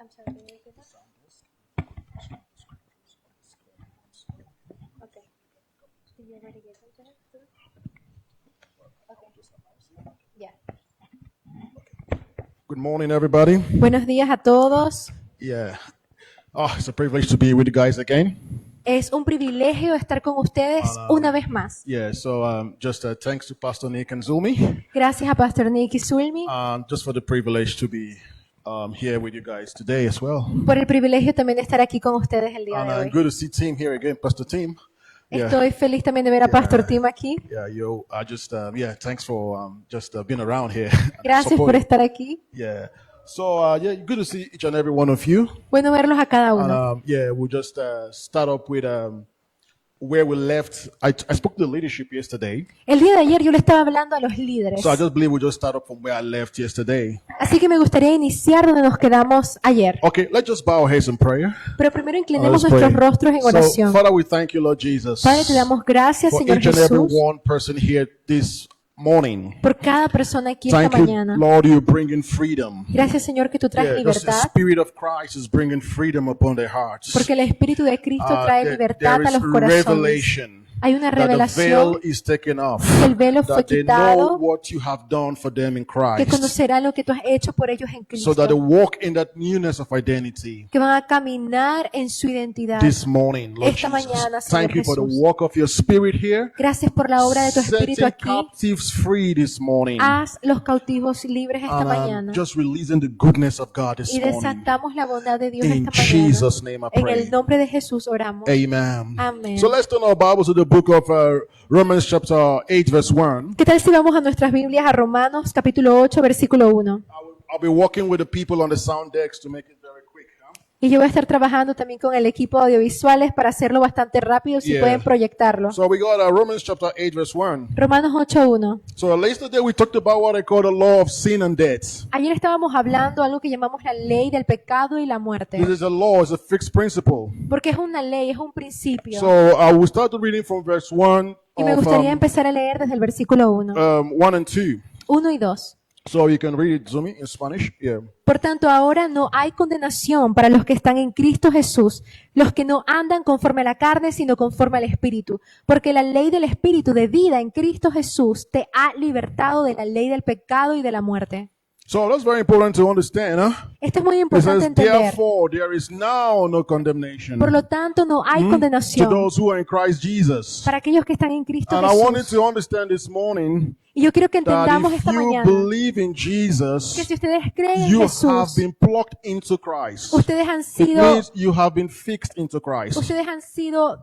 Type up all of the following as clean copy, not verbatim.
I'm sorry, can you repeat that? Okay. Did you already give them to her? Okay. Yeah. Good morning, everybody. Buenos días a todos. Yeah. Oh, it's a privilege to be with you guys again. Es un privilegio estar con ustedes una vez más. Yeah, so just thanks to Pastor Nick and Zulmi Gracias a Pastor Nick y Zulmi just for the privilege to be here with you guys today as well. por el privilegio también de estar aquí con ustedes el día And de hoy. good to see Tim here again, Pastor Tim. Yeah. Estoy feliz también de ver a Pastor Tim aquí. Yeah, I just thanks for just being around here. Gracias por estar aquí. Yeah. So yeah, good to see each and every one of you. Bueno verlos a cada uno. And yeah, we'll just start up with where we left. I spoke to the leadership yesterday, El día de ayer yo le estaba hablando a los líderes, so I just believe we'll just start up from where I left yesterday. así que me gustaría iniciar donde nos quedamos ayer. Okay, let's just bow our heads in prayer. Pero primero inclinemos Let's nuestros pray. rostros en So, oración. Father, we thank you, Lord Jesus, Padre, te damos gracias, for Señor each and every Jesús, one person here this morning. por cada persona aquí esta Thank you, mañana. Lord, you're bringing freedom. Gracias, Señor, que tú traes Yeah, just the libertad, Spirit of Christ is bringing freedom upon their hearts. porque el Espíritu de Cristo trae There libertad a is los corazones. revelation. Hay una That the veil revelación is taken off. el velo fue That they quitado, know what you have done for them in que Christ. conocerán lo que tú has hecho por ellos en So that they Cristo, walk in that newness of identity que van a caminar en su identidad. this morning, Lord Esta Jesus. mañana, Señor Thank you for the Jesús. work of your Spirit here. Gracias por la obra de tu Espíritu Setting aquí. captives free this morning. Haz los cautivos libres esta And mañana just releasing the goodness of God this y morning. desatamos la bondad de Dios In esta mañana. Jesus' name I En pray. el nombre de Jesús oramos. Amen. Amén. So let's turn our Bibles to the book of Romans chapter 8 verse 1. ¿Qué tal si vamos a nuestras Biblias a Romanos capítulo 8 versículo 1? I'll be working with the people on the sound decks to make it very quick. Y yo voy a estar trabajando también con el equipo de audiovisuales para hacerlo bastante rápido, si Yeah. pueden proyectarlo. So we got Romans chapter 8 verse 1. Romanos 8:1. So yesterday we talked about what I call the law of sin and death. Ayer estábamos hablando de algo que llamamos la ley del pecado y la muerte, This is a law, it's a fixed principle. porque es una ley, es un principio. So I will start reading from verse 1 Y me of gustaría empezar a leer desde el versículo 1, 1 and 2. 1 y 2. So you can read it, Zumi, in Spanish. Yeah. Por tanto, ahora no hay condenación para los que están en Cristo Jesús, los que no andan conforme a la carne, sino conforme al Espíritu. Porque la ley del Espíritu de vida en Cristo Jesús te ha libertado de la ley del pecado y de la muerte. So that's very important to understand, huh? Esto es muy It importante says, entender. therefore, there is now no condemnation Por lo tanto, no hay to condenación those who are in Christ Jesus. para aquellos que están en Cristo And I wanted Jesús. to understand this morning Y yo quiero que that entendamos if esta you mañana believe in Jesus, que si ustedes creen en you have Jesús, been plucked into Christ. ustedes han It sido means you have been fixed into Christ. Ustedes han sido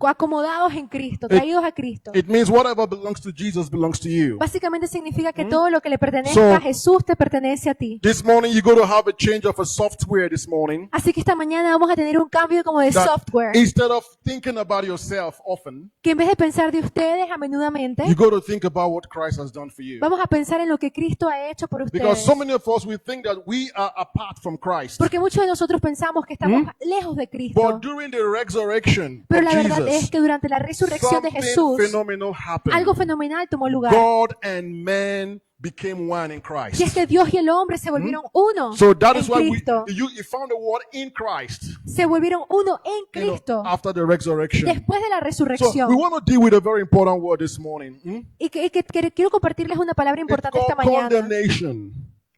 acomodados en Cristo, traídos a Cristo. It means whatever belongs to Jesus belongs to you. Básicamente significa que todo lo que le pertenezca So- a Jesús te pertenece a ti. This morning you're going to have a change of a software this morning. Así que esta mañana vamos a tener un cambio como de That software, instead of thinking about yourself often, que en vez de pensar de ustedes a menudamente, you got to think about what Christ has done for you. vamos a pensar en lo que Cristo ha hecho por Because ustedes. so many of us, we think that we are apart from Christ. Porque muchos de nosotros pensamos que estamos lejos de Cristo. But during the resurrection Pero of la verdad es Jesus, que durante la resurrección de something Jesús, phenomenal happened. algo fenomenal tomó lugar. God and man became one in Christ. Y es que Dios y el hombre se volvieron uno So that en is why Cristo. you found the word in Christ, Se volvieron uno en you know, Cristo after the resurrection. después de la So we resurrección. want to deal with a very important word this morning. Y que quiero compartirles una palabra It's importante esta called mañana. condemnation.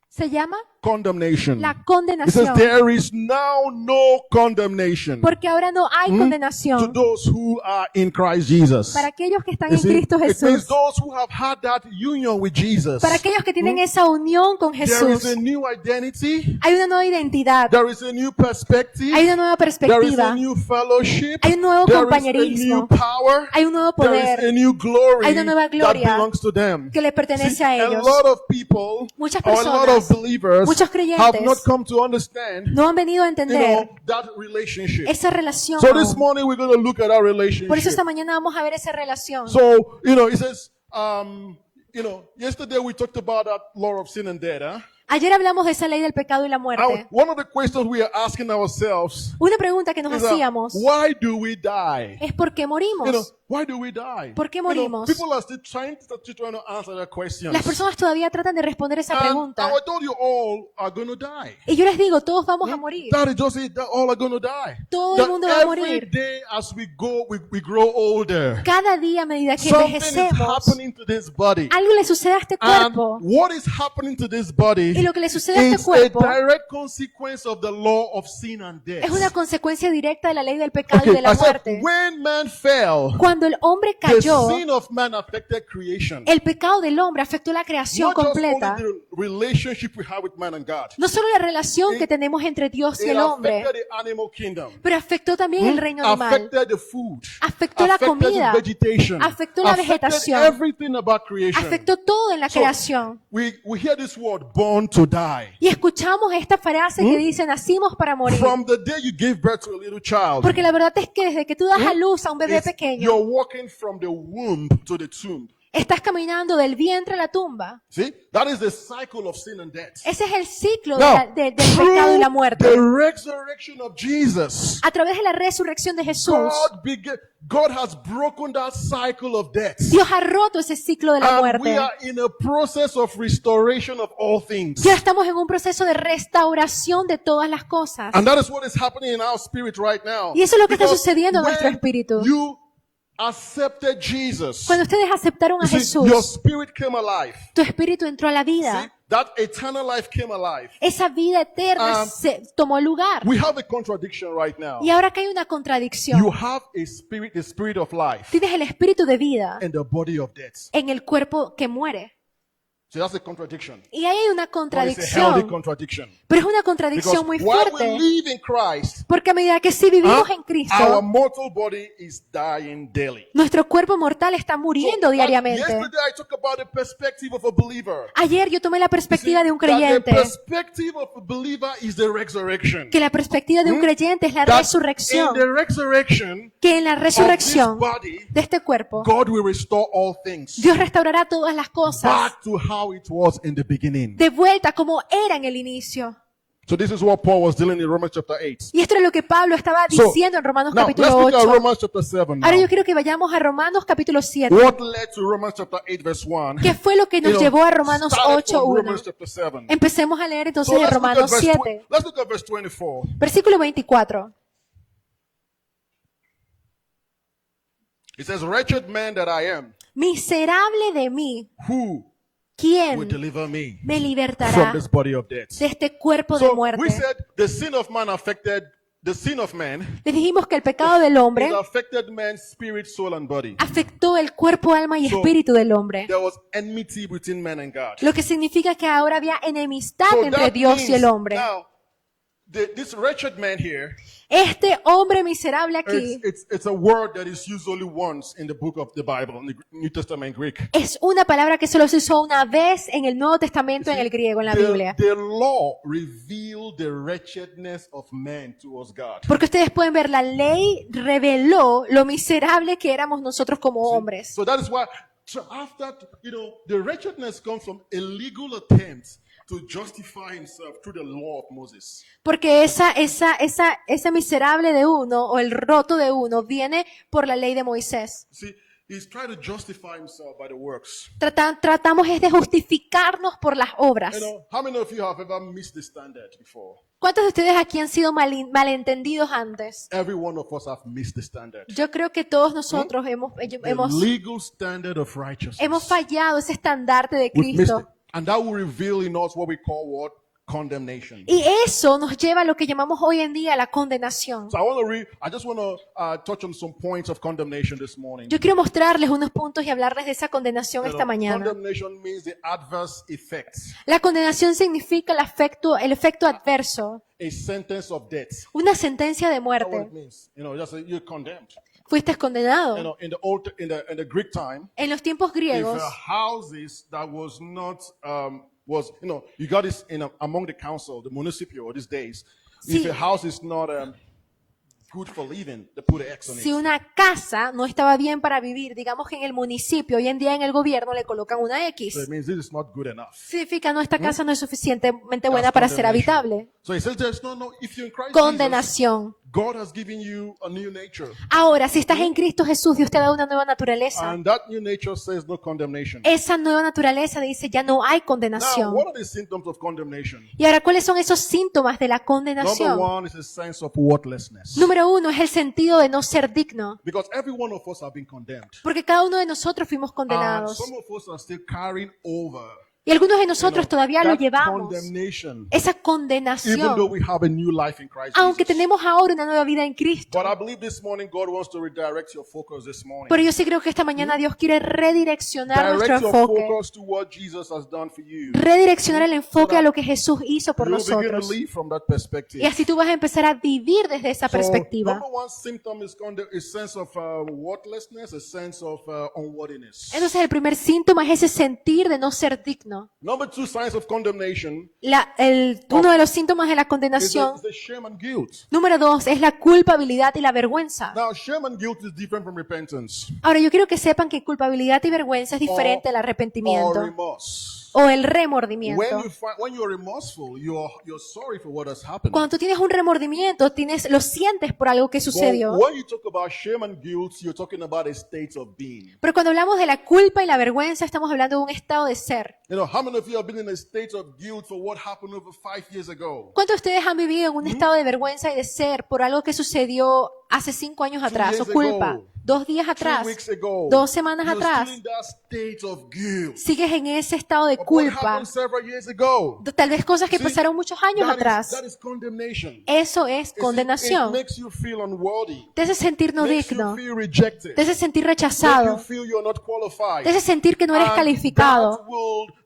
Se llama Condemnation. la It says condenación. there is now no condemnation Porque ahora no hay to condenación those who are in Christ Jesus. para aquellos que están You en see, Cristo it means Jesús. those who have had that union with Jesus. Para aquellos que tienen esa unión con There is Jesús. a new identity. Hay una nueva identidad. There is a new perspective. Hay una nueva There is a perspectiva. new fellowship. Hay un nuevo There is a compañerismo. new power. Hay un nuevo There is poder a new glory Hay una nueva that gloria belongs to them. que le pertenece See, a a ellos. lot of people Muchas or a lot of personas, believers muchos creyentes have not come to understand, no han venido a entender that relationship. esa relación. So this aún. morning we're going to look at our Por eso relationship. esta mañana vamos a ver esa relación. So, it says, yesterday we talked about that law of sin and death, huh? Ayer hablamos de esa ley del pecado y la muerte. One of the questions we are asking ourselves Una pregunta que nos is, hacíamos why do we die? es ¿por qué You know, morimos? why do we die? ¿Por qué You know, morimos? people are still trying to answer that question. Las personas todavía tratan de responder esa And pregunta. I told you all are going to die. Y yo les digo, todos vamos a morir. That is just it. That all are going to die. Todo el That mundo va a every morir. day as we go, we grow older. Cada día a medida que Something is envejecemos, happening to this body. algo le sucede a este And cuerpo. what is happening to this body Y lo que le sucede a este is a cuerpo direct consequence of the law of sin and death. es una consecuencia directa de la ley del pecado y de la I said, muerte. when man fell, Cuando el hombre the cayó, sin of man affected creation. el pecado del hombre afectó la creación Not just completa. only the relationship we have with man and God. No solo la relación que tenemos entre Dios y It el hombre, affected the animal kingdom. pero afectó también el reino animal. Affected the food. Afectó la Affected comida. the vegetation. Afectó la Affected vegetación. everything about creation. Afectó todo en la So, creación. we hear this word, born to die. Y escuchamos esta frase que dice, nacimos para morir. From the day you gave birth to a little child, Porque la verdad es que desde que tú das a luz a un bebé pequeño, you're walking from the womb to the tomb. estás caminando del vientre a la tumba. See, that is the cycle of sin and death. Ese es el ciclo Now, del pecado y la muerte. the resurrection of Jesus, A través de la resurrección de Jesús, God has broken that cycle of death. Dios ha roto ese ciclo de la And we muerte. are in a process of restoration of all things. Ya estamos en un proceso de restauración de todas las cosas. And that is what is happening in our spirit right now. Y eso es lo que está Because sucediendo en nuestro when espíritu. You accepted Jesus. Cuando ustedes aceptaron a You see, Jesús, your spirit came alive. tu espíritu entró a la See, vida. that eternal life came alive. Esa vida eterna se tomó lugar. We have a contradiction right now. Y ahora que hay una You contradicción, have a spirit, the spirit of life, tienes el espíritu de vida and the body of death. en el cuerpo que muere. So that's a contradiction. Y ahí hay una But it's a healthy contradicción, contradiction. pero es una Because contradicción muy while we fuerte. live in Christ, Porque a medida que sí vivimos en our Cristo, mortal body is dying daily. nuestro cuerpo mortal está muriendo diariamente. Yesterday I talked about the perspective of a believer. Ayer yo tomé la perspectiva de un That the creyente, perspective of a believer is the resurrection. que la perspectiva de un creyente es la That in resurrección, the resurrection que en la of this resurrección body, de este cuerpo, God will restore all things Dios restaurará todas las cosas back to how it was in the beginning. de vuelta como era en el inicio. So this is what Paul was dealing in Romans chapter 8. Y esto es lo que Pablo estaba So, diciendo en Romanos now, capítulo let's look at 8. Romans chapter 7 now. Ahora yo quiero que vayamos a Romanos capítulo 7. What led to Romans chapter 8 verse 1? ¿Qué fue lo que nos llevó a Romanos started from 8:1? Romans chapter 7. Empecemos a leer So entonces en Romanos 7, let's look at verse 24. versículo 24. It says, wretched man that I am, Miserable de mí, who will ¿quién deliver me me from libertará this body of death? de este cuerpo de So we muerte? said the sin of man affected the sin of man. Les dijimos que el pecado del hombre It affected man's spirit, soul, and body. afectó el cuerpo, alma y So, espíritu del hombre. There was enmity between man and God. Lo que significa que ahora había enemistad So entre that Dios y el means hombre. now, this wretched man here, Este hombre miserable aquí it's a word that is used only once in the book of the Bible, in the New Testament Greek. es una palabra que solo se usó una vez en el Nuevo Testamento, en el griego, en la Biblia. The law revealed the wretchedness of man towards God. Porque ustedes pueden ver, la ley reveló lo miserable que éramos nosotros como hombres. So that is why, so after, the wretchedness comes from a legal attempt to justify himself through the law of Moses. Porque ese miserable de uno o el roto de uno viene por la ley de Moisés. See, he's trying to justify himself by the works. Tratamos es de justificarnos por las obras. How many of you have ever missed the standard before? ¿Cuántos de ustedes aquí han sido malentendidos antes? Every one of us have missed the standard. Yo creo que todos nosotros hemos The legal standard of righteousness. fallado ese estandarte de We've missed it. Cristo. And that will reveal in us what we call what? Condemnation. Y eso nos lleva a lo que llamamos hoy en día la condenación. So I just want to touch on some points of condemnation this morning. Yo quiero mostrarles unos puntos y hablarles de esa condenación esta mañana. Condemnation means the adverse effects, La condenación significa el efecto adverso, a sentence of death. una sentencia de That's what muerte. it means. Just you're condemned. Fuiste condenado. In the Greek time, En los tiempos if griegos, houses that was not you got this among the council, the municipal these days. If Sí. a house is not good for living, they put an X on Si it. una casa no estaba bien para vivir, digamos que en el municipio, hoy en día en el gobierno le colocan una So X. it means this is not good enough. Significa, no, esta casa no es suficientemente buena That's para ser condemnation. habitable. So he says there's no, if you're in Christ Jesus, Condenación. God has given you a new nature. Ahora, si estás en Cristo Jesús, Dios te da una nueva naturaleza. And that new nature says no condemnation. Esa nueva naturaleza dice, ya no hay Now, condenación. what are the symptoms of condemnation? Y ahora, ¿cuáles son esos síntomas de la Number condenación? one is a sense of worthlessness. Número uno es el sentido de no ser digno. Because every one of us have been condemned. Porque cada uno de nosotros fuimos And condenados. some of us are still carrying over Y algunos de nosotros todavía lo that llevamos. condemnation, Esa even though condenación. we have a new life in Christ Aunque Jesus. tenemos ahora una nueva vida en Cristo. But I believe this morning God wants to redirect your focus this morning. Pero yo sí creo que esta mañana Dios quiere redireccionar nuestro Direct your enfoque. focus to what Jesus has done for you. Redireccionar el enfoque a lo que Jesús hizo por You'll begin to nosotros. live from that perspective. Y así tú vas a empezar a vivir desde esa So, perspectiva. number one symptom is a sense of worthlessness, a sense of unworthiness. Entonces el primer síntoma es ese sentir de no ser digno. Number two signs of condemnation Uno de los síntomas de la is condenación. the shame and guilt. Número dos es la culpabilidad y la vergüenza. Now, shame and guilt is different from repentance Ahora yo quiero que sepan que culpabilidad y vergüenza es diferente al or arrepentimiento remorse. o el remordimiento. When you're remorseful, you're sorry for what has happened. Cuando tú tienes un remordimiento, lo sientes por algo que But sucedió. when you talk about shame and guilt, you're talking about a state of being. Pero cuando hablamos de la culpa y la vergüenza, estamos hablando de un estado de ser. You know, how many of you have been in a state of guilt for what happened over 5 years ago? ¿Cuántos de ustedes han vivido en un estado de vergüenza y de ser por algo que sucedió hace 5 años atrás? O years culpa. ago. 2 días 3 atrás. weeks ago. 2 semanas You're atrás. still in that state of guilt. Sigues en ese estado de Of what culpa. happened several years ago. Tal vez cosas que See, pasaron muchos años atrás. That is condemnation. Eso es It condenación. makes you feel unworthy. Te hace sentir no Makes digno. you feel rejected. Te hace sentir Make you rechazado. feel you're not qualified. Te hace sentir que no eres And calificado.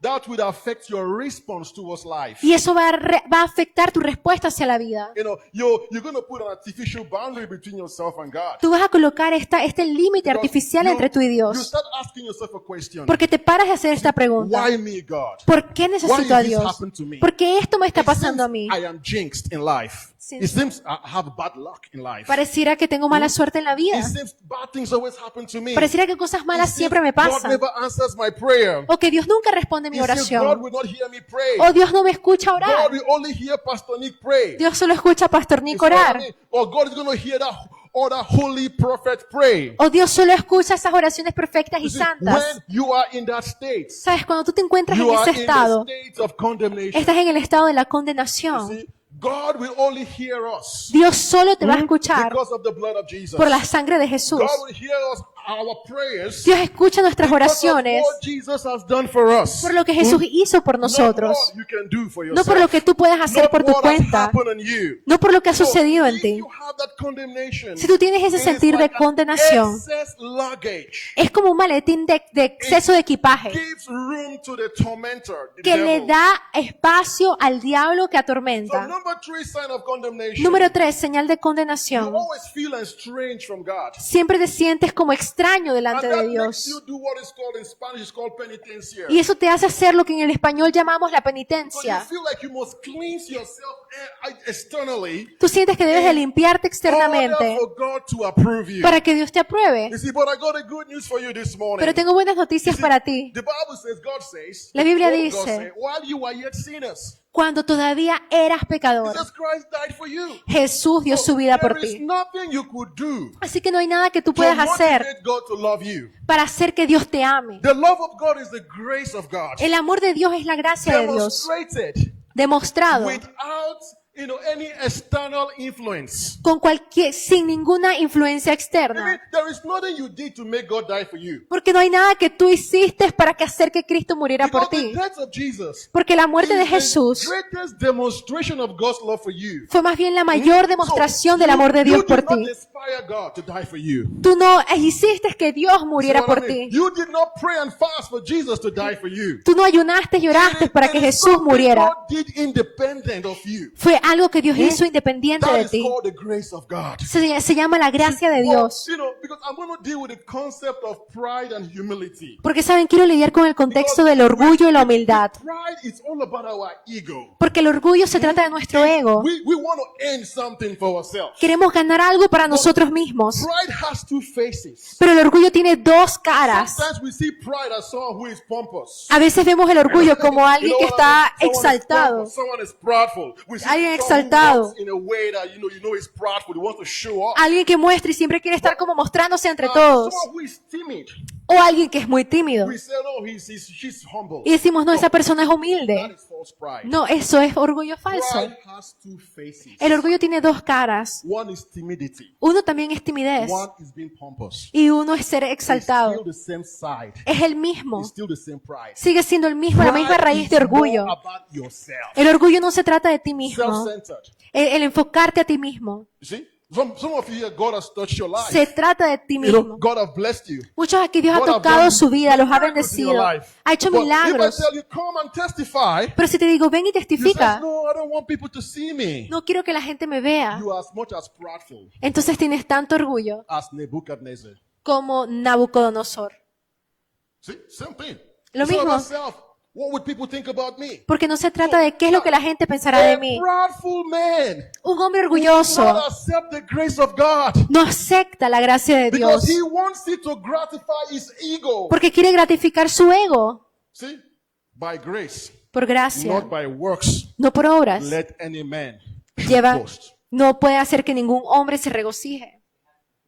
that will affect your response towards life. Y eso va a afectar tu respuesta hacia la vida. You know, you're going to put an artificial boundary between yourself and God. Tú vas a colocar este límite Because artificial entre tú y You Dios. start asking yourself a question. Porque te paras de hacer esta pregunta. Why me, God? ¿Por qué Why necesito did a this Dios? happen to me? ¿Por qué esto me está It pasando a seems mí? I am jinxed in life. Sí. It seems I have bad luck in life. Pareciera que tengo mala suerte en la vida. It seems bad things always happen to me. Pareciera que cosas It malas seems siempre me God pasan. never answers my prayer. O que Dios nunca responde mi It seems God oración. will not hear me pray. O Dios no me escucha God orar. will only hear Pastor Nick pray. Dios solo escucha a Pastor Nick It's what I orar. mean. Or God is going to hear that other holy prophet pray. O Dios solo escucha esas oraciones perfectas y You see, santas. when you are in that state, Sabes, cuando tú te encuentras you en are ese in the estado, state of condemnation. estás en el estado de la You condenación. see, God will only hear us Dios solo te va a escuchar because of the blood of Jesus. por la sangre de Jesús. God will hear us, our prayers, Dios escucha nuestras because of oraciones what Jesus has done for us. por lo que Jesús hizo por Not nosotros. what you can do for No por lo yourself. que tú puedes hacer Not por tu what has cuenta. happened in you. No por lo que ha So, sucedido en if ti. you have that condemnation, Si tú tienes ese it is sentir de like an condenación, excess luggage. es como un maletín de exceso de equipaje Gives room to the tormentor, the que le devil. da espacio al diablo que So atormenta. number 3 sign of condemnation. Número 3, señal de You condenación. always feel estranged from God. Siempre te sientes como extraño delante And de that makes Dios. you do what is called in Spanish is called penitencia. Y eso te hace hacer lo que en el español llamamos la So you penitencia. feel like you must cleanse yourself externally Tú sientes que debes de limpiarte in order externamente for God to approve you. para que Dios te apruebe. You see, but I got a good news for you this morning. Pero tengo buenas noticias You see, para ti. The Bible says, God says, La Biblia God dice, said, while you were yet sinners, Cuando todavía eras pecador, Jesus Christ died for you. Jesús dio su vida por There is ti. nothing you could do Así que no hay nada que tú to puedas hacer motivate God to love you. para hacer que Dios te ame. The love of God is the grace of God. El amor de Dios es la gracia de Dios, Demonstrated demostrado without any external influence. sin ninguna influencia I externa. mean, there is nothing you did to make God die for you. Porque no hay nada que tú hiciste para que hacer que Cristo muriera por Because the ti. death of Jesus Porque la muerte de is the Jesús greatest demonstration of God's love for you. fue más bien la mayor demostración del amor de Dios por You did ti. not inspire God to die for you. Tú no hiciste que Dios muriera See what por I mean? ti. You did not pray and fast for Jesus to die for you. Tú no ayunaste y oraste para que It is Jesús something muriera. God did independent of you. Fue algo que Dios hizo independiente That de is ti. called the grace of God. Se llama la gracia de Well, Dios. because I'm going to deal with the concept of pride and humility. Porque, ¿saben? Quiero lidiar con el contexto del orgullo y la humildad. Pride is all about our ego. Porque el orgullo se trata de nuestro ego. We want to earn something for ourselves. Queremos ganar algo para nosotros mismos. Pride has two faces. Pero el orgullo tiene dos caras. Sometimes we see pride as someone who is pompous. A veces vemos el orgullo como alguien You que know what I está mean? Someone is exaltado. pompous, someone is prideful. We see Alguien someone who exaltado. walks in a way that you know is prideful. He wants to show off. Alguien que muestra y siempre quiere estar como mostrándose entre todos. Someone who is timid. O alguien que es muy tímido. We say, no, she's humble. Y decimos, no, esa persona es That humilde. is false pride. No, eso es orgullo falso. Pride has two faces. El orgullo tiene dos caras. One is timidity. Uno también es timidez. One is being pompous. Y uno es ser It's exaltado. still the same side. Es el mismo. It's still the same pride. Sigue siendo el mismo, la misma Pride raíz is de orgullo. more about yourself. El orgullo no se trata de ti mismo. Self-centered. El enfocarte a ti mismo. You see? Some of you here, God has touched your life. Se trata de ti You know, mismo. God has blessed you. Muchos aquí Dios ha God has tocado done su vida, los ha miracles in your bendecido. life. Ha hecho But if I milagros. tell you, come and testify, Pero si te digo, ven y you say, testifica, no, I don't want people to see me. no quiero que la gente me vea. You are as much as prideful Entonces tienes tanto orgullo as Nebuchadnezzar. como Nabucodonosor. See? Same thing. Lo It's all mismo. about self. What would people think about me? Porque no se trata de qué es lo que la gente pensará de A mí. prideful man Un hombre will not orgulloso accept the grace of God no acepta la gracia de because Dios he wants it to gratify his ego. porque quiere gratificar su ego See? By grace, por gracia, not by works. no por obras. Let any man Lleva, boast. no puede hacer que ningún hombre se regocije.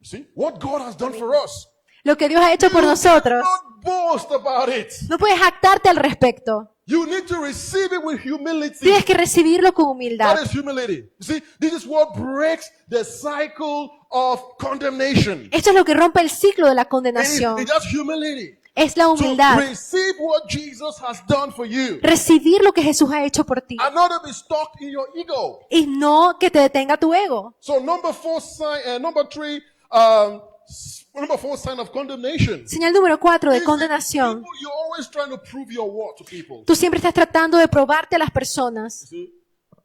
See? What God has done for us. Lo que Dios ha hecho por nosotros, Don't boast about it. no puedes jactarte al respecto. You need to receive it with humility. Tienes que recibirlo con humildad. That is humility. You see, this is what breaks the cycle of condemnation. Esto es lo que rompe el ciclo de la It is, condenación. it's just humility. Es la To humildad. receive what Jesus has done for you. Recibir lo que Jesús ha hecho por ti. And not to be stuck in your ego. Y no que te detenga tu ego. So number four sign of condemnation. Señal número 4 de is condenación. people, you're always trying to prove your worth to people. Tú siempre estás tratando de probarte a las personas. See?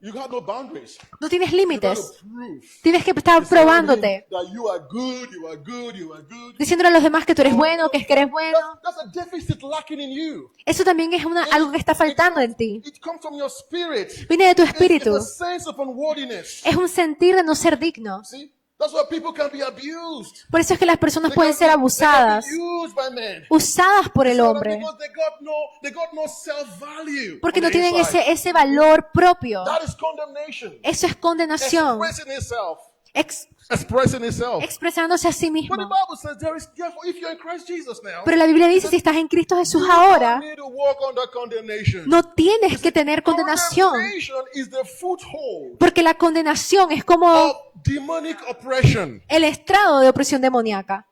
You got no boundaries. No tienes You got to límites. prove. Tienes que estar You say everything probándote. that you are good, you are good, you are good. Diciéndole a los demás que tú eres bueno, que eres bueno. That's a deficit lacking in you. Eso también es algo que está faltando en ti. It comes from your spirit. Viene de tu It's espíritu. a sense of unworthiness. Es un sentir de no ser digno. See? That's why people can be abused. Por eso es que las personas They pueden can ser be- abusadas, They can be used by men. usadas por el hombre, Because they got no self-value. porque on no the tienen inside. ese valor propio. That is condemnation. Eso es condenación, Expressing itself. ex- Expressing itself. expresándose a sí But the mismo. Bible says there is, therefore, if you're in Christ Jesus now, Pero la Biblia dice, si estás en Cristo Jesús you ahora, don't need to walk under condemnation. no tienes que tener condenación, Condemnation is the foothold porque la condenación es como of demonic oppression. el estrado de opresión demoníaca.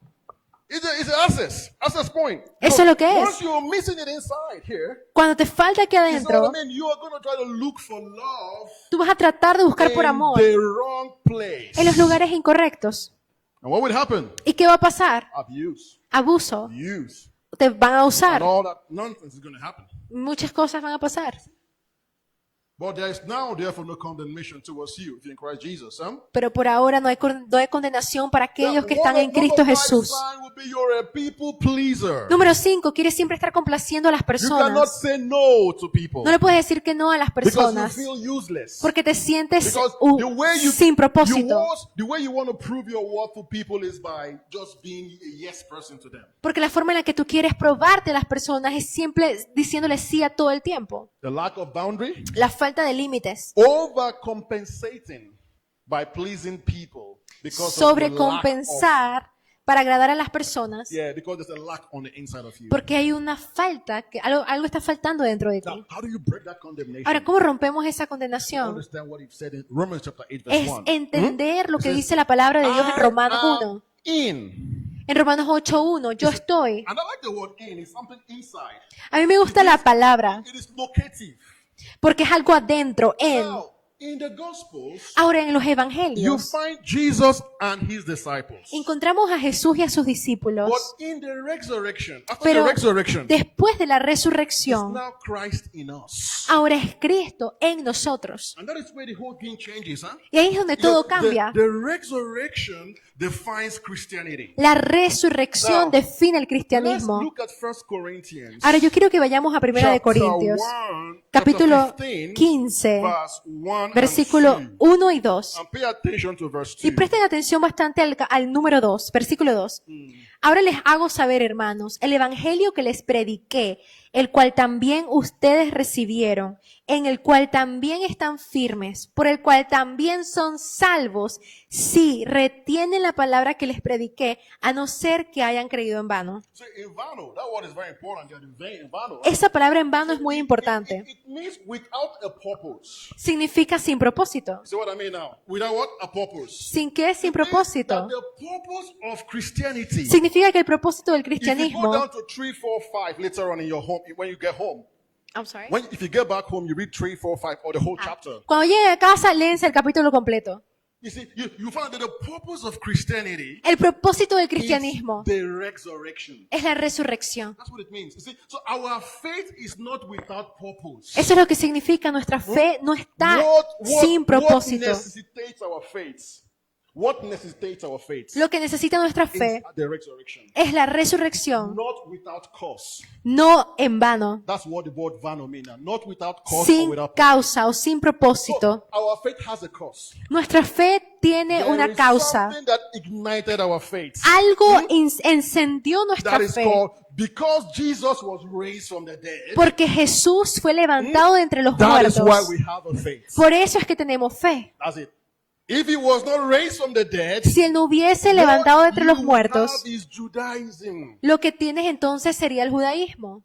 It's an access point. Eso es lo que es. Once you're missing it inside here, Cuando te falta aquí you know adentro, what I mean? You are going to try to look for love tú vas a tratar de buscar por in amor the wrong place. en los lugares incorrectos. And what will happen? ¿Y qué va a pasar? Abuse. Abuso. Use. Te van a And usar. all that nonsense is going to happen. Muchas cosas van a pasar. But there is now, therefore, no condemnation towards you if you're in Christ Jesus. Pero por ahora no hay condenación para aquellos que están en Cristo Jesús. Sign would be you're a people pleaser. Número 5, quieres siempre estar complaciendo a las You cannot personas. say no to people No le puedes decir que no a las because you personas feel useless. porque te sientes Because sin propósito. the way you want to prove your worth to people is by just being a yes person to them. Porque la forma en la que tú quieres probarte a las personas es siempre diciéndole sí a todo el tiempo. The lack of boundary, La falta de límites. overcompensating by pleasing people because of the lack Sobrecompensar para agradar a las personas. of, yeah, because there's a lack on the inside of you. Porque hay una falta, que algo está faltando dentro de Now, ti. how do you break that condemnation? Ahora, ¿cómo rompemos esa condenación? Understand what he said in Romans chapter 8 verse Es 1. entender lo que It says, dice la palabra de Dios en I Romanos am 1. in. En Romanos 8:1, yo estoy. And I like the word in. It's something inside. A mí me gusta la palabra It is locative. porque es algo adentro, en. Now, in the Gospels, Ahora en los you evangelios find Jesus and his disciples. encontramos a Jesús y a sus discípulos, But in the resurrection, after pero the resurrection, después de la it's resurrección, now Christ in us. ahora es Cristo en nosotros. And that is where the whole thing changes, huh? Y ahí es donde todo cambia. The resurrection defines Christianity. La resurrección Now, define el Let's cristianismo. look at 1 Corinthians. Ahora yo quiero que vayamos a Primera de chapter Corintios, 1, capítulo chapter 15, 15, verse 1 and versículo 2. 1 y 2. And pay attention to verse Y 2. presten atención bastante al número 2, versículo 2. Ahora les hago saber, hermanos, el evangelio que les prediqué, el cual también ustedes recibieron, en el cual también están firmes, por el cual también son salvos, si retienen la palabra que les prediqué, a no ser que hayan creído en vano. So in vano, that word is very important. That in vain, in vano, right? Esa palabra en vano es muy importante. It means without a purpose. Significa sin propósito. See what I mean now? Without what? A purpose. ¿Sin qué? Sin It means propósito. that the purpose of Christianity. Significa que el propósito del If you go cristianismo. down to 3, 4, 5 later on in your home, when you get home, I'm sorry. if you get back home, you read 3, 4, 5 or the whole chapter. Cuando lleguen a casa, léense el capítulo completo. You see, you find that the purpose of Christianity El propósito del is cristianismo the resurrection. es la resurrección. That's what it means. You see, so our faith is not without purpose. Eso es lo que significa nuestra fe no está sin What propósito. necessitates our faith? What necessitates our faith? Lo que necesita nuestra Is fe the resurrection. es la resurrección, Not without cause. no en vano, That's what the word vano means. Not without cause or sin without causa o sin propósito. So, our faith has a cause. Nuestra fe tiene There una is causa. something that ignited our faith. Algo encendió nuestra That is fe. called because Jesus was raised from the dead. Porque Jesús fue levantado de entre los That is why muertos. we have a faith. Por eso es que tenemos fe. That's it. If he was not raised from the dead, Si Él no hubiese levantado de entre los what you muertos, have is Judaism. lo que tienes entonces sería el judaísmo.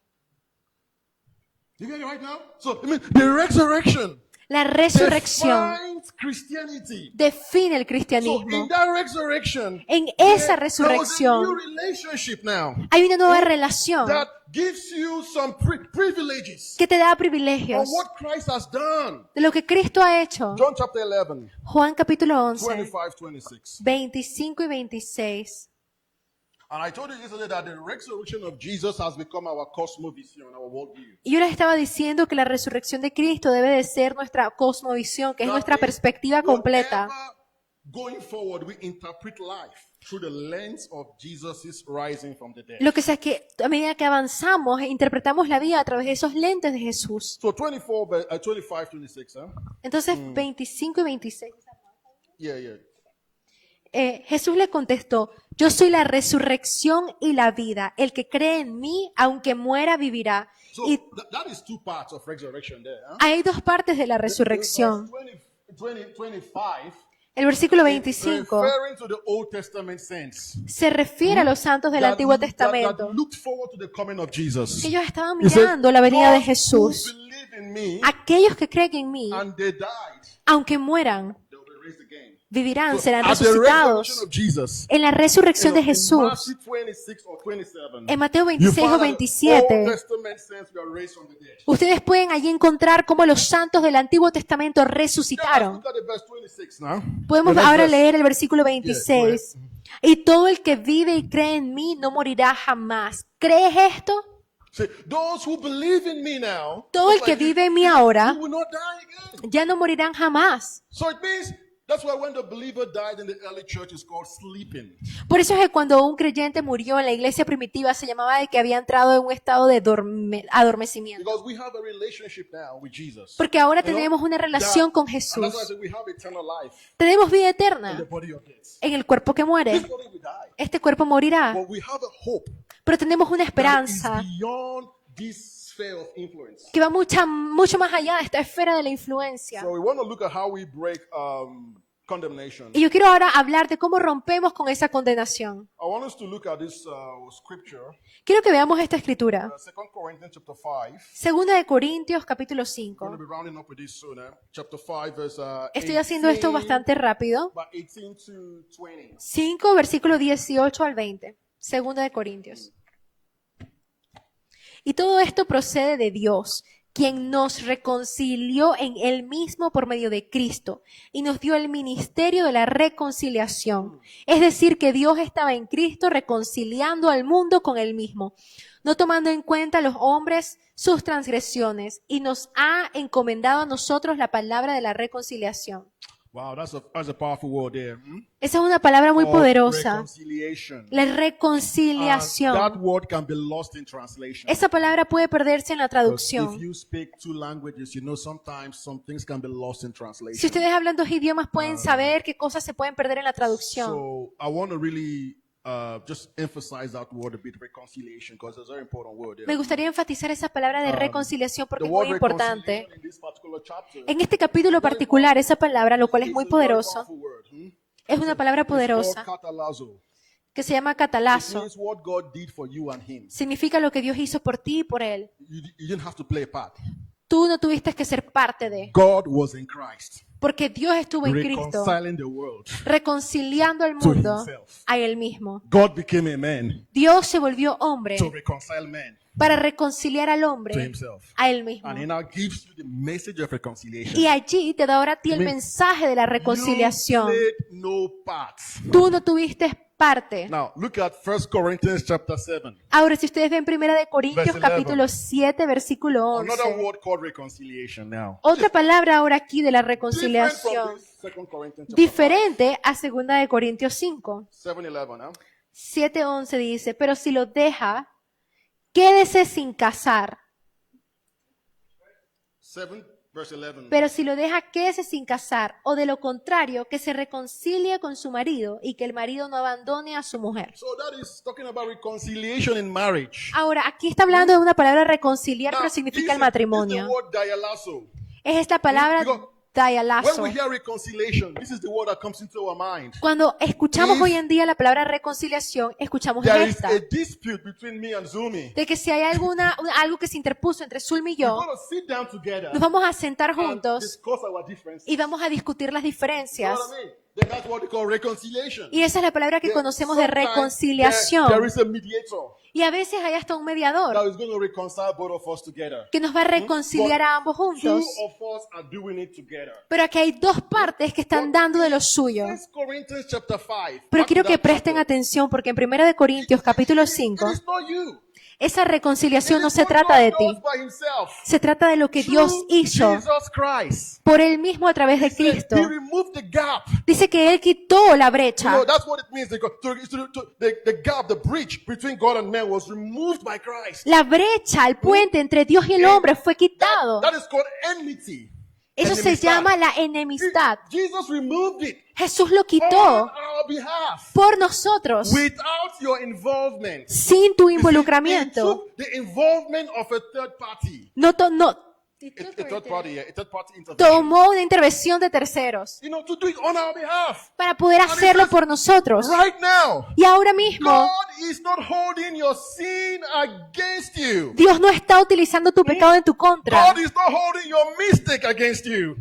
You get it right now? So, I mean, the resurrection La resurrección defines Christianity. define el So, cristianismo. in that resurrection, En esa there was a resurrección new relationship now hay una nueva relación that gives you some privileges que te da on privilegios what Christ has done. de lo que Cristo ha hecho. John chapter 11, Juan capítulo 11, 25, 26. 25 y 26. And I told you yesterday that the resurrection of Jesus has become our cosmovision, our worldview. Y yo les estaba diciendo que la resurrección de Cristo debe de ser nuestra cosmovisión, que es nuestra perspectiva completa. Whatever going forward, we interpret life through the lens of Jesus' rising from the dead. Lo que sea que a medida que avanzamos, interpretamos la vida a través de esos lentes de Jesús. So 25, 26, huh? Entonces, 25 y 26. Yeah. Jesús le contestó, yo soy la resurrección y la vida. El que cree en mí, aunque muera, vivirá. So Y that is two parts of resurrection there. Huh? hay dos partes de la resurrección. Verse 25, El versículo 25 referring to the Old Testament saints. se refiere a los santos del Antiguo Testamento, That looked forward to the coming of Jesus. que ellos estaban He said, mirando la venida de "Those who Jesús. believe in me Aquellos que creen en mí, and they died, aunque mueran, they will be raised again." vivirán, So, serán at the resurrection resucitados. of Jesus, En la resurrección de in Jesús, Matthew 26 or 27, en Mateo you 26 find o that the 27, Old Testament saints were raised from the dead. ustedes pueden allí encontrar cómo los santos del Antiguo Testamento Now, let's resucitaron. look at the verse 26 now. Podemos The next ahora verse. leer el versículo 26. Y todo el que vive y cree en mí no morirá jamás. ¿Crees esto? See, those who believe in me now, Todo el just que like you, vive en mí ahora you will not die again. ya no morirán jamás. So it means that's why when the believer died in the early church, it's called sleeping. Por eso es que cuando un creyente murió en la iglesia primitiva se llamaba de que había entrado en un estado de adormecimiento. Because we have a relationship now with Jesus. Porque ahora You know, tenemos una relación con and that's Jesús. why I said we have eternal life Tenemos vida in the eterna body of death. en el cuerpo que muere. This body will die. Este cuerpo morirá. But we have a hope Pero tenemos una that is esperanza beyond this sphere of influence. que va mucho más allá de esta esfera de la influencia. So we want to look at how we break condemnation. Y yo quiero ahora hablar de cómo rompemos con esa condenación. I want us to look at this scripture, Quiero que veamos esta escritura. 2 Corinthians chapter 5. Segunda de Corintios, capítulo I'm 5. going to be rounding up with this soon. Chapter 5, verse Estoy haciendo esto 18, bastante rápido. about 18 to 20. 5, versículo 18 al 20. Segunda de Corintios. Y todo esto procede de Dios, quien nos reconcilió en Él mismo por medio de Cristo y nos dio el ministerio de la reconciliación. Es decir, que Dios estaba en Cristo reconciliando al mundo con Él mismo, no tomando en cuenta a los hombres sus transgresiones, y nos ha encomendado a nosotros la palabra de la reconciliación. Wow, that's a powerful word there. Esa es una palabra muy Of poderosa, reconciliation. la And that reconciliación. word can be lost in translation. Esa palabra puede perderse en la Because if traducción. you speak two languages, you know sometimes some things can be lost in Si translation. ustedes hablan dos idiomas, pueden saber qué cosas se pueden perder en la traducción. So I want to really just emphasize that word a bit, reconciliation, because it's a very important word. Me gustaría enfatizar esa palabra de reconciliación porque The es muy word importante. reconciliation in this particular chapter En este capítulo particular, esa palabra, lo cual es is muy a very poderoso, powerful word. es una palabra It's called poderosa katalazo. que se llama It catalazo. means what God did for you and Him. Significa lo que Dios hizo por ti y por él. You didn't have to play a part. Tú no tuviste que ser parte de, God was in Christ, porque Dios estuvo en Cristo, reconciling the world. reconciliando al to mundo himself. a él mismo. God became a man Dios se volvió hombre to reconcile man para reconciliar al to hombre himself. a él mismo. And He now gives you the message of reconciliation. Y allí te da ahora a ti el Means mensaje de la You reconciliación. played no part. Tú no tuviste parte. Now, look at 1 Corinthians chapter 7. Ahora, si ustedes ven Primera de Corintios Verse 11. capítulo 7, versículo Another 11. word called reconciliation now. Otra palabra ahora aquí de la Different from reconciliación, this 2 Corinthians chapter diferente a Segunda de Corintios 5. 7:11. 7:11 dice, pero si lo deja, quédese sin casar. 7 verse 11. Pero si lo deja, quédese sin casar, o de lo contrario, que se reconcilie con su marido y que el marido no abandone a su mujer. So that is talking about reconciliation in marriage. Ahora, aquí está hablando de una palabra reconciliar, Now, pero this significa el is the matrimonio. word dialazo. Es esta palabra Because dialazo. When we hear reconciliation, this is the word that comes into our mind. Cuando escuchamos If hoy en día la palabra reconciliación, escuchamos There is esta, a dispute between me and Zumi. de que si hay algo que se interpuso entre Zulmi y We're yo, going to sit down together nos vamos a sentar and juntos discuss our differences. y vamos a discutir las You know diferencias. what I mean? Then that's what we call reconciliation. Y esa es la palabra que There- conocemos de sometimes there reconciliación. is a mediator Y a veces hay hasta un mediador that is going to reconcile both of us together. que nos va a reconciliar a ambos Two juntos. of us are doing it together. Pero aquí hay dos partes que están dando de lo suyo. 1 Corinthians chapter 5. Pero back quiero to que that presten chapter. atención porque en 1 de Corintios capítulo It 5, is not you. esa reconciliación It no is se what trata God de does ti. by himself. Se trata de lo que Dios Through hizo Jesus Christ. por él mismo a través de He said Cristo. He removed the gap. Dice que él quitó la You brecha. know, that's what it means. The gap, the breach between God and man was removed by Christ. La brecha, el puente entre Dios y el hombre fue quitado. That is called enmity. Eso se Enemistad. llama la enemistad. Jesus removed it Jesús lo on quitó our behalf por nosotros, without your involvement. sin tu You see, it involucramiento. took the involvement of a third party. No, A third party, yeah, a third party intervention. tomó una intervención de terceros You know, to do it on our behalf. para poder hacerlo por nosotros. Right now, Y ahora mismo, God is not holding your sin against you. Dios no está utilizando tu pecado en tu contra. God is not holding your mistake against you.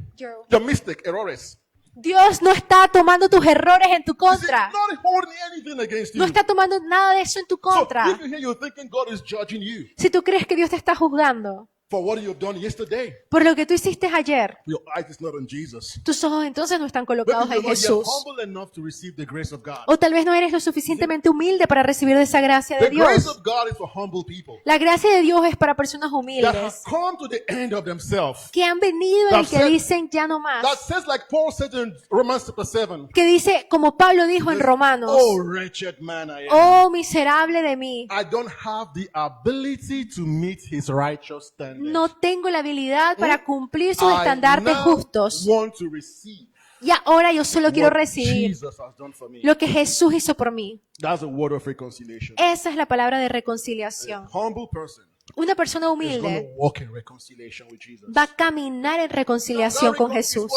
Your mistake, errores. Dios no está tomando tus errores en tu He's contra. not holding anything against you. No está tomando nada de eso en tu So contra. if you hear you're thinking God is judging you Si tú crees que Dios te está juzgando for what you've done yesterday, por lo que tú hiciste ayer, your eyes is not on Jesus. tus ojos entonces no están Maybe colocados you're en not yet Jesús. humble enough to receive the grace of God. O tal vez no eres lo suficientemente humilde para recibir de esa gracia de The grace Dios. of God is for humble people La gracia de Dios es para personas that have humildes come to the end of themselves. que han venido y That que said- dicen ya no más. That says, like Paul said in Romans chapter 7, Que dice, como Pablo dijo en Romanos, oh, wretched man I am. oh miserable de mí, I don't have the ability to meet his righteous standard. no tengo la habilidad para cumplir sus I estandartes now justos. want to receive Y ahora yo solo quiero what recibir Jesus has done for me. lo que Jesús hizo por mí. That's a word of reconciliation. Esa es la palabra de reconciliación. Humble person Una persona is going humilde to walk in reconciliation with Jesus. va a caminar en reconciliación con Jesús.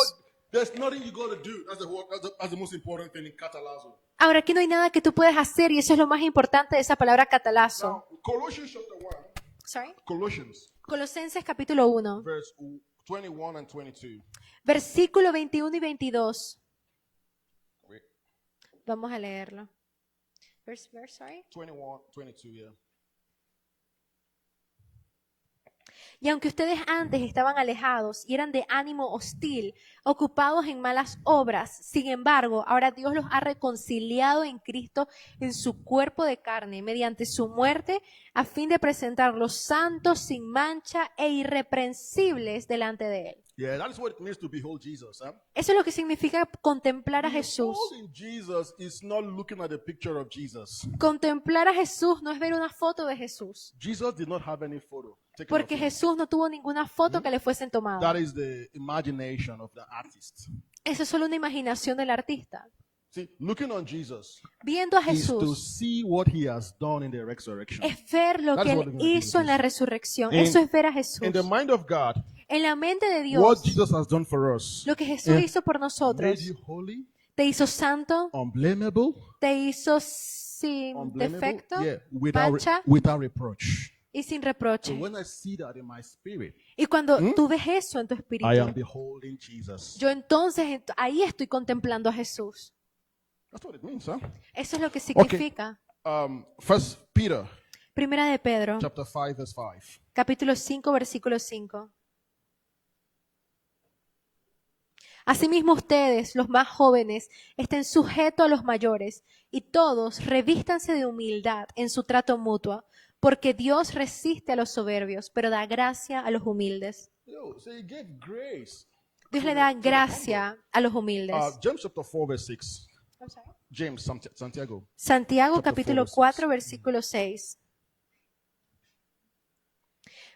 There's nothing you got to do. That's the most important thing in Catalazo. Ahora, aquí no hay nada que tú puedas hacer y eso es lo más importante de esa palabra catalazo. Now, Colossians chapter 1, Sorry. Colossians, Colosenses capítulo 1, verse 21 and 22. versículo 21 y 22. Wait, Vamos a leerlo. Sorry. 21, 22, yeah. Y aunque ustedes antes estaban alejados y eran de ánimo hostil, ocupados en malas obras, sin embargo, ahora Dios los ha reconciliado en Cristo en su cuerpo de carne, mediante su muerte, a fin de presentarlos santos, sin mancha e irreprensibles delante de Él. Yeah, that is what it means to behold Jesus. Huh? Eso es lo que significa contemplar a Jesús. Beholding Jesus is not looking at the picture of Jesus. Contemplar a Jesús no es ver una foto de Jesús, Jesus did not have any photo taken of porque him. Jesús no tuvo ninguna foto que le fuesen That tomadas. is the imagination of the artist. Eso es solo una imaginación del artista. See, looking on Jesus Viendo a is to Jesús see what he has done in the resurrection. es ver lo That que is what Él looking at hizo en la Jesus. resurrección. In- Eso es ver a Jesús. In the mind of God, En la mente de what Dios, Jesus has done for us lo que Jesús eh, hizo por made nosotros, you holy, te hizo santo, unblameable, te hizo sin unblameable, defecto, yeah, mancha without reproach. y sin So reproche. when I see that in my spirit, Y cuando tú ves eso en tu I am espíritu, beholding Jesus. yo entonces ahí estoy contemplando a Jesús. That's what it means, huh? Eso es lo que significa. First Peter Primera de Pedro, chapter 5, verse 5. capítulo 5, versículo 5. Asimismo ustedes, los más jóvenes, estén sujetos a los mayores, y todos revístanse de humildad en su trato mutuo, porque Dios resiste a los soberbios, pero da gracia a los humildes. So he gave grace. Dios le da gracia a los humildes. James chapter 4, verse 6. James, Santiago. Santiago chapter capítulo 4, 4, versículo 6.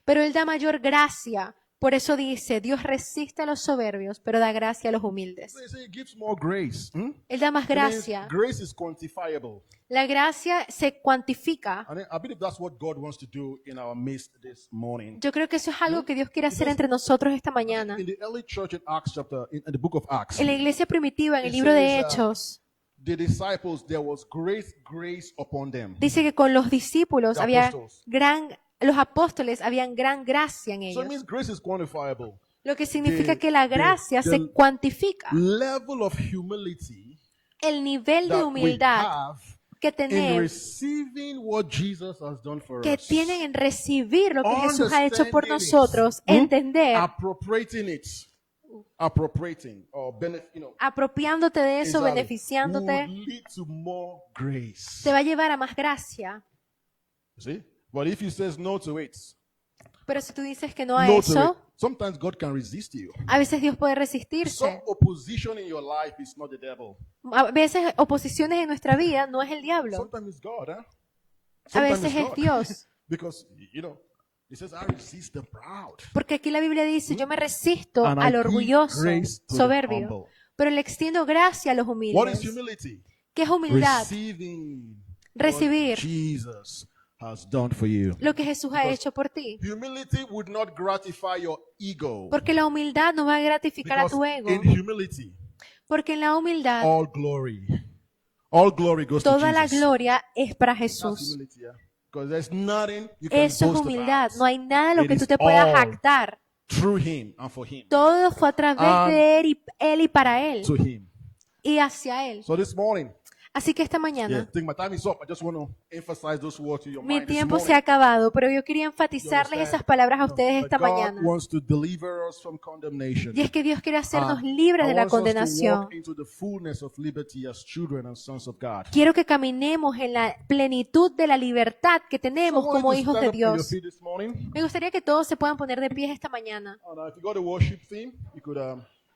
Pero Él da mayor gracia. Por eso dice, Dios resiste a los soberbios, pero da gracia a los humildes. So he said he gives more grace. Él da más It means gracia. grace is quantifiable. La gracia se cuantifica. And I believe that's what God wants to do in our midst this morning. Yo creo que eso es algo que Dios quiere hacer entre nosotros esta mañana. In the early church in Acts chapter, in the book of Acts, En la iglesia primitiva, en el It libro de says, Hechos, the disciples, there was great grace upon them. dice que con los discípulos The había apostles. los apóstoles habían gran gracia en So it ellos. means grace is quantifiable. Lo que significa the- que la the- gracia the- se cuantifica. Level of humility El nivel de that we humildad have que in tenemos, receiving what Jesus has done for que us. tienen en recibir lo que Jesús ha hecho por Understanding it, nosotros, entender, appropriating it, appropriating or apropiándote de eso, exactly, beneficiándote, would lead to more grace. te va a llevar a más gracia. See? But if he says no to it, Pero si tú dices que no a no to eso, it, sometimes God can resist you. a veces Dios puede Some resistirse. opposition in your life is not the devil. A veces oposiciones en nuestra vida no es el diablo. Sometimes it's God, huh? A Sometimes veces it's es God. Dios. Because, he says, I resist the proud. Porque aquí la Biblia dice, yo me resisto And I al give orgulloso, grace to the soberbio, humble. pero le extiendo gracia a los What is humildes. humility? ¿Qué es humildad? Receiving Recibir what Jesus has done for you. lo que Jesús ha hecho por ti. Humility would not gratify your ego. Porque la humildad no va a gratificar a Because tu ego. in humility, Porque en la humildad all glory goes to toda la Jesus. gloria es para That's Jesús. humility, yeah. Because there's nothing you can Eso es boast humildad. about. No hay nada de lo It que tú is te puedas all jactar. Through him and for him. Todo fue a través And de él y para Él To him. y hacia Él. So this morning, Así que esta yeah, mañana I think my time is up. I just want to emphasize those words to your mi mind this tiempo morning. se ha acabado, pero yo quería You enfatizarles understand? esas palabras a ustedes That esta God mañana. wants to deliver us from condemnation. Y es que Dios quiere hacernos And libres de la wants us to condenación. walk into the fullness of liberty as children and sons of God. Quiero que caminemos en la plenitud de la libertad que tenemos So I want como you to hijos stand de up on your Dios. feet this morning. Me gustaría que todos se puedan poner de pies esta mañana. And if you got a worship theme, you could.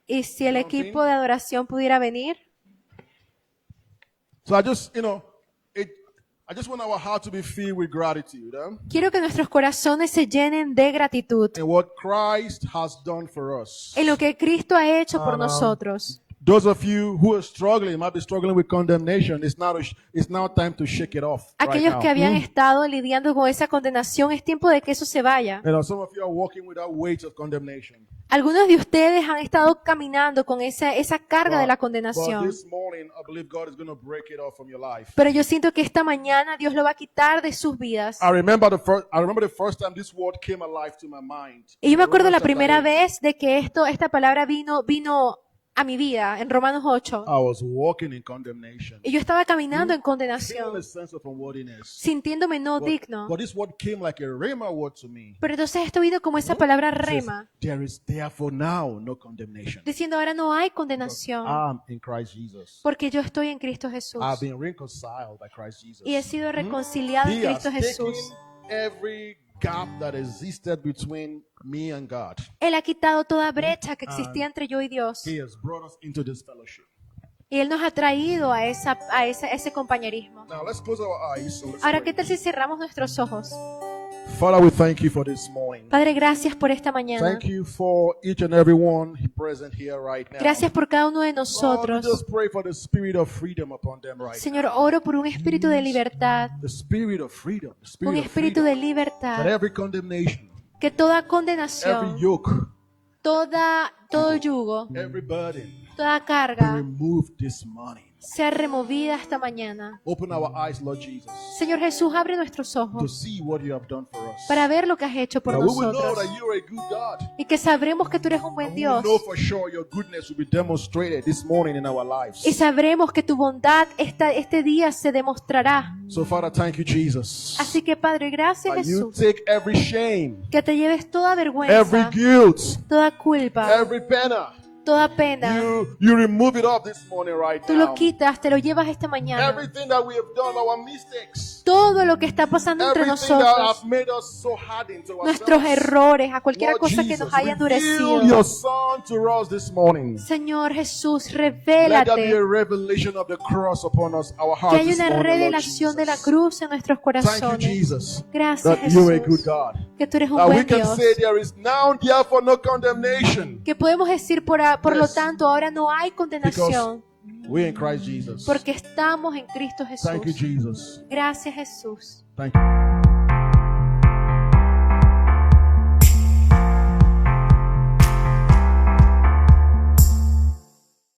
Y si el equipo de adoración pudiera venir. So I just, I just want our heart to be filled with gratitude Quiero que nuestros corazones se llenen de gratitud in what Christ has done for us. en lo que Cristo ha hecho por nosotros. Those of you who are struggling, might be struggling with condemnation, it's now time to shake it off. Right Aquellos now. que habían estado lidiando con esa condenación, es tiempo de que eso se vaya. Some of you are walking with that weight of condemnation. Algunos de ustedes han estado caminando con esa carga de la But condenación. this morning, I believe God is going to break it off from your life. Pero yo siento que esta mañana Dios lo va a quitar de sus vidas. I remember the first time this word came alive to my mind. Y yo me acuerdo la Romans chapter primera 8. vez de que esta palabra vino a mi vida en Romanos 8 I was walking in condemnation, y yo estaba caminando en feeling condenación, a sense of unworthiness. sintiéndome no digno. But this word came like a rhema word to me. Pero entonces esto vino como esa palabra It says, rema, there is therefore now no condemnation. diciendo ahora no hay Because condenación I'm in Christ Jesus. porque yo estoy en Cristo Jesús I've been reconciled by Christ Jesus. y he sido reconciliado en He has Cristo Jesús. taken every gap that existed between me and God. Él ha quitado toda brecha que existía entre yo y Dios He has brought us into this fellowship. y Él nos ha traído a ese compañerismo. Now let's close our eyes. So let's Ahora, pray. ¿qué tal si cerramos nuestros ojos? Father, we thank you for this morning. Padre, gracias por esta mañana. Thank you for each and every one present here right now. Gracias por cada uno de Lord, we nosotros. just pray for the spirit of freedom upon them right Señor, now. oro por un espíritu de libertad, The spirit of freedom. The un spirit of espíritu de freedom. That libertad, every condemnation, que toda every condenación, yoke, todo yugo, every burden toda be carga removed this morning. sea removida esta mañana. Open our eyes, Lord Jesus, Señor Jesús, abre nuestros to ojos see what you have done for us. para ver lo que has hecho por That we will know nosotros that you are a good God. y que sabremos que tú eres un buen And we will Dios know for sure your goodness will be demonstrated this morning in our lives. y sabremos que tu bondad este día se demostrará. So, Father, thank you, Jesus. Así que, Padre, gracias That you Jesús, take every shame, que te lleves toda every vergüenza, guilt, toda culpa, every pena. toda pena. You remove it up this morning right Tú lo now. quitas, te lo llevas esta mañana. Everything that we have done, our mistakes, Todo lo que está pasando entre everything that nosotros, have made us so hardened to nuestros ourselves. errores, a cualquier Lord cosa que Jesus, nos haya reveal endurecido. your Son to us this morning. Señor Jesús, Let there be revélate. a revelation of the cross upon us, our Que hearts haya this una morning, Lord revelación de la Jesus. cruz en nuestros Thank you, corazones. Jesus, Gracias that you are a good Jesús, God. que tú eres un That we buen can Dios. say there is now therefore no condemnation, Que podemos decir por lo Yes. tanto, ahora no hay because condenación we're in Christ Jesus. porque estamos en Cristo Thank you, Jesús. Jesus. Gracias Jesús. Thank you.